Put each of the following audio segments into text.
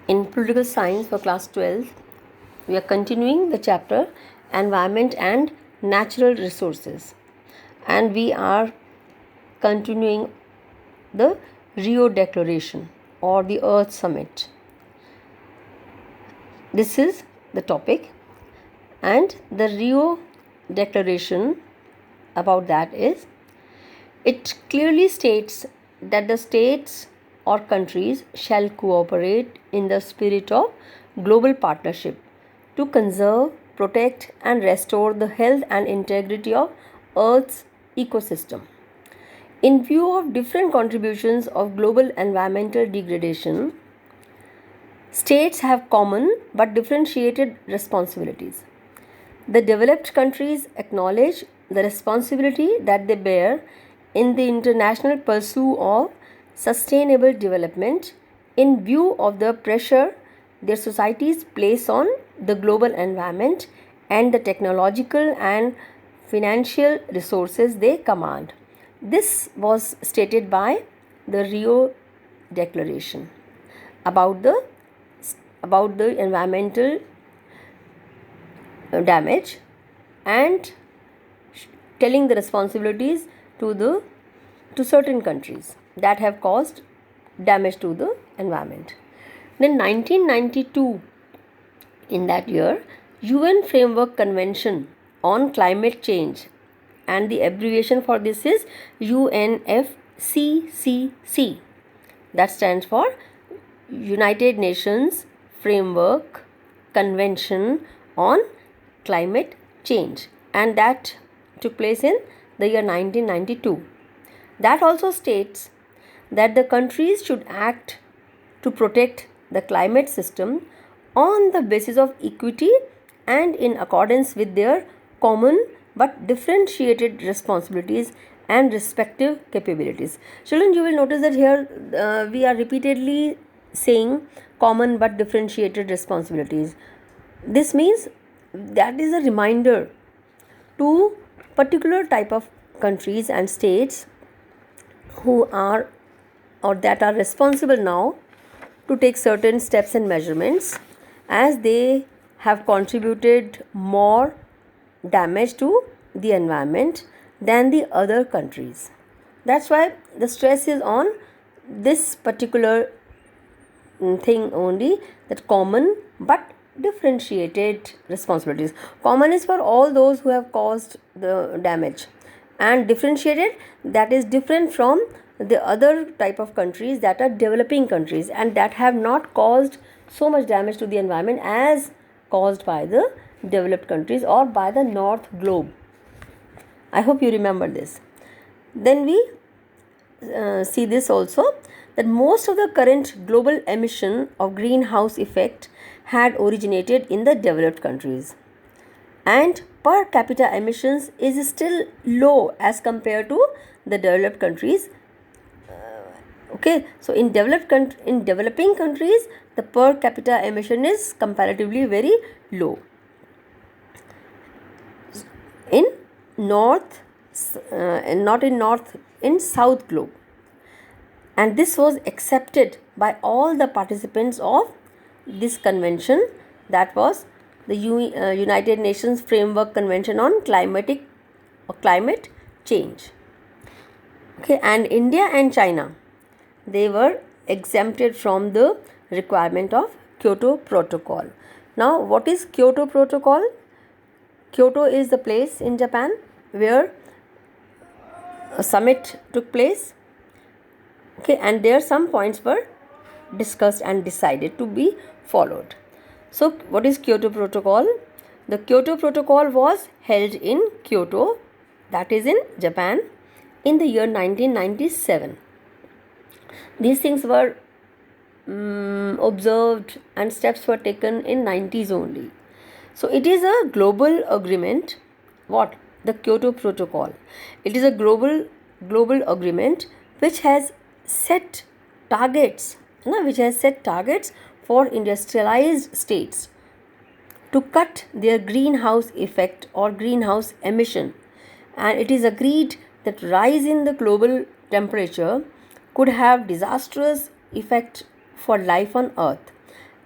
In political science for class 12, we are continuing the chapter Environment and Natural Resources, and we are continuing the Rio Declaration or the Earth Summit. This is the topic, and the Rio Declaration about that is it clearly states that the states or countries shall cooperate in the spirit of global partnership to conserve, protect, and restore the health and integrity of Earth's ecosystem. In view of different contributions of global environmental degradation, states have common but differentiated responsibilities. The developed countries acknowledge the responsibility that they bear in the international pursuit of sustainable development in view of the pressure their societies place on the global environment and the technological and financial resources they command. This was stated by the Rio Declaration about the environmental damage and telling the responsibilities to certain countries that have caused damage to the environment. Then 1992, in that year, UN Framework Convention on Climate Change, and the abbreviation for this is UNFCCC, that stands for United Nations Framework Convention on Climate Change, and that took place in the year 1992. That also states that the countries should act to protect the climate system on the basis of equity and in accordance with their common but differentiated responsibilities and respective capabilities. Children, you will notice that here we are repeatedly saying common but differentiated responsibilities. This means that is a reminder to particular type of countries and states who are or that are responsible now to take certain steps and measurements as they have contributed more damage to the environment than the other countries. That's why the stress is on this particular thing only, that common but differentiated responsibilities. Common is for all those who have caused the damage, and differentiated, that is different from the other type of countries that are developing countries and that have not caused so much damage to the environment as caused by the developed countries or by the North Globe. I hope you remember this. Then we see this also, that most of the current global emission of greenhouse effect had originated in the developed countries, and per capita emissions is still low as compared to the developed countries. Okay, so in developing countries, the per capita emission is comparatively very low. In north, not in north, in South Globe, and this was accepted by all the participants of this convention, that was the United Nations Framework Convention on Climate Change. Okay, and India and China, they were exempted from the requirement of Kyoto Protocol. Now, what is Kyoto Protocol? Kyoto is the place in Japan where a summit took place. Okay, and there some points were discussed and decided to be followed. So, what is Kyoto Protocol? The Kyoto Protocol was held in Kyoto, that is in Japan, in the year 1997. These things were observed and steps were taken in 90s only. So it is a global agreement. What? The Kyoto Protocol. It is a global agreement which has set targets, for industrialized states to cut their greenhouse effect or greenhouse emission, and it is agreed that rise in the global temperature could have disastrous effect for life on earth,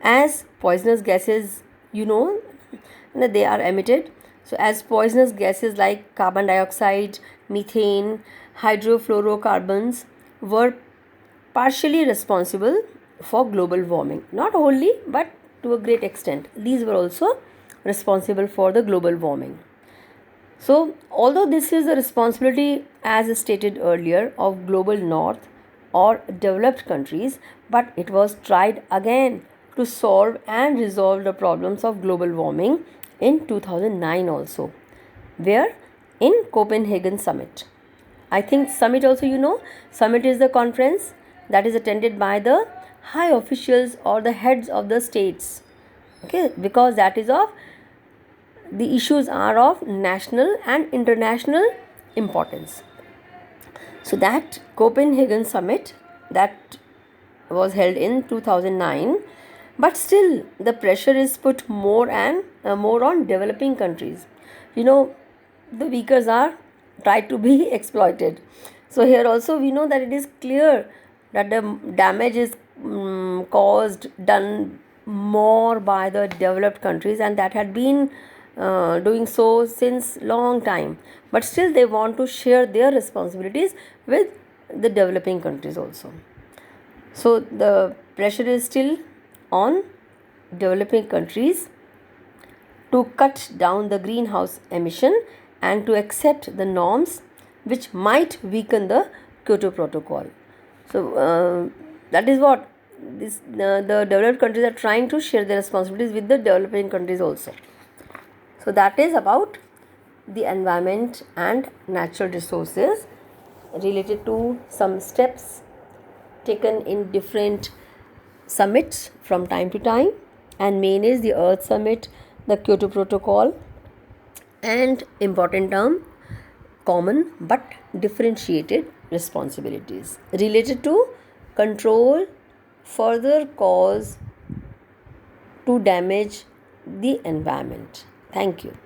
as poisonous gases, you know, they are emitted. So as poisonous gases like carbon dioxide, methane, hydrofluorocarbons were partially responsible for global warming. Not wholly, but to a great extent. These were also responsible for the global warming. So, although this is the responsibility, as stated earlier, of global north or developed countries, but it was tried again to solve and resolve the problems of global warming in 2009 also, where in Copenhagen summit. I think summit also, summit is the conference that is attended by the high officials or the heads of the states. Okay, because that is of the issues are of national and international importance. So that Copenhagen summit that was held in 2009, but still the pressure is put more and more on developing countries. You know, the weakers are tried to be exploited. So here also we know that it is clear that the damage is caused, done more by the developed countries, and that had been doing so since long time, but still they want to share their responsibilities with the developing countries also. So the pressure is still on developing countries to cut down the greenhouse emission and to accept the norms which might weaken the Kyoto Protocol. So that is what the developed countries are trying to share their responsibilities with the developing countries also. So that is about the environment and natural resources related to some steps taken in different summits from time to time, and main is the Earth Summit, the Kyoto Protocol, and important term, common but differentiated responsibilities related to control further cause to damage the environment. Thank you.